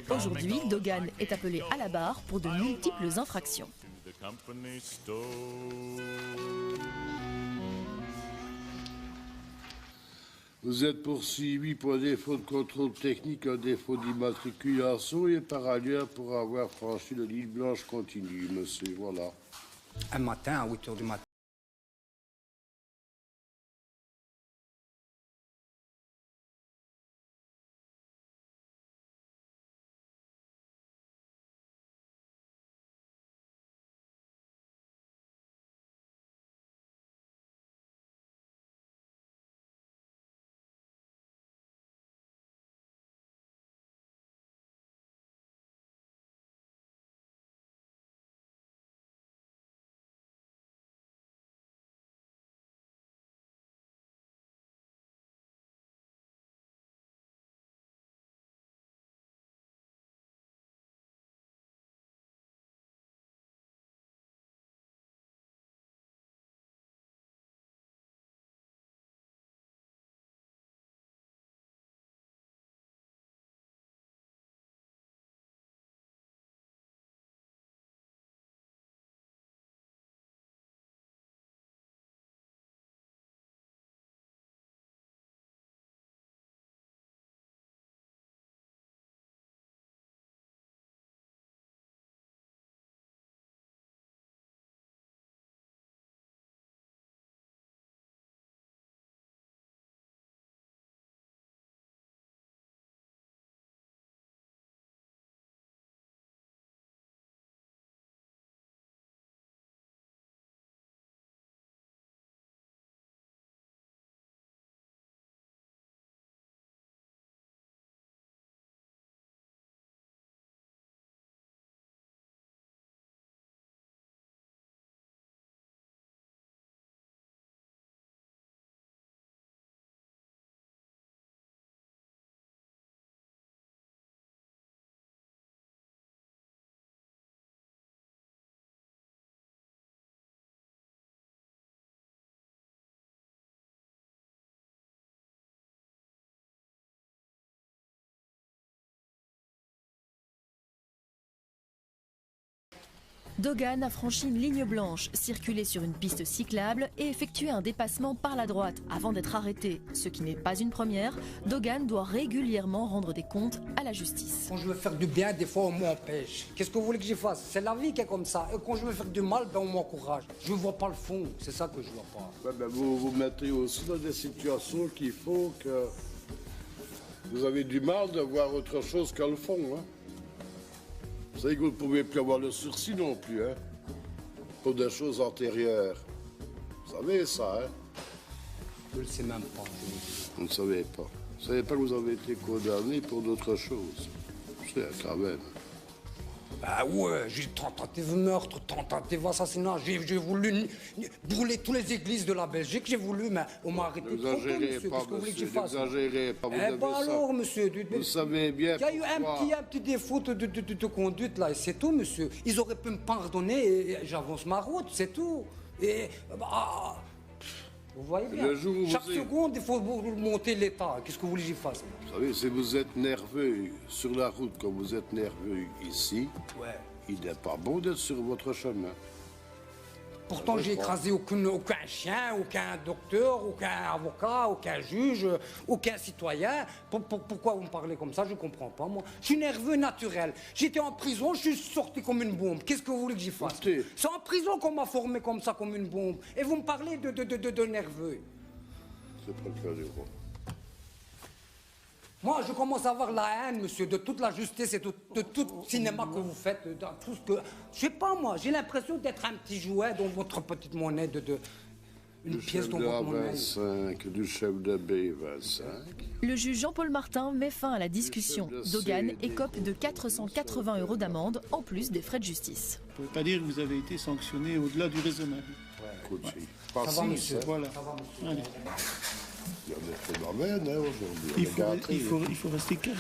Aujourd'hui, Dogan est appelé à la barre pour de multiples infractions. Vous êtes poursuivi pour défaut de contrôle technique, un défaut d'immatriculation et par ailleurs pour avoir franchi la ligne blanche continue, monsieur. Voilà. Un matin, à 8 h du matin. Dogan a franchi une ligne blanche, circulé sur une piste cyclable et effectué un dépassement par la droite avant d'être arrêté. Ce qui n'est pas une première, Dogan doit régulièrement rendre des comptes à la justice. Quand je veux faire du bien, des fois on m'empêche. Qu'est-ce que vous voulez que je fasse? C'est la vie qui est comme ça. Et quand je veux faire du mal, ben on m'encourage. Je ne vois pas le fond, c'est ça que je ne vois pas. Ouais, ben vous vous mettez aussi dans des situations qui font que vous avez du mal de voir autre chose que le fond, hein? Vous savez que vous ne pouvez plus avoir le sursis non plus, hein? Pour des choses antérieures. Vous savez ça, hein? Je ne le sais même pas. Vous ne savez pas. Vous ne savez pas que vous avez été condamné pour d'autres choses. C'est quand même. Bah ouais, j'ai tentative de meurtre, tentative d'assassinat. J'ai voulu brûler toutes les églises de la Belgique. J'ai voulu, mais on m'a arrêté trop tôt, monsieur. Qu'est-ce que vous voulez que je fasse? N'exagérez pas, vous avez ça. Alors, monsieur, vous savez bien. Il y a eu un petit défaut de conduite, là, et c'est tout, monsieur. Ils auraient pu me pardonner et j'avance ma route, c'est tout. Et, bah, vous voyez bien, chaque seconde, il faut monter l'état. Qu'est-ce que vous voulez que j'y fasse? Vous savez, si vous êtes nerveux sur la route comme vous êtes nerveux ici, ouais, il n'est pas bon d'être sur votre chemin. Pourtant, j'ai écrasé aucun chien, aucun docteur, aucun avocat, aucun juge, aucun citoyen. Pourquoi vous me parlez comme ça? Je ne comprends pas, moi. Je suis nerveux naturel. J'étais en prison, je suis sorti comme une bombe. Qu'est-ce que vous voulez que j'y fasse? C'est en prison qu'on m'a formé comme ça, comme une bombe. Et vous me parlez de nerveux. C'est pas le cas du roi. Moi, je commence à avoir la haine, monsieur, de toute la justice et de tout le cinéma que vous faites, de tout ce que... Je sais pas, moi, j'ai l'impression d'être un petit jouet dans votre petite monnaie une pièce dans votre monnaie. Du chef de B25. Le juge Jean-Paul Martin met fin à la discussion. Dogan écope de 480 € d'amende, en plus des frais de justice. Vous ne pouvez pas dire que vous avez été sanctionné au-delà du raisonnable. Ouais. Ça va, monsieur. Voilà. Il y a des phénomènes, hein, aujourd'hui. Il faut rester calme.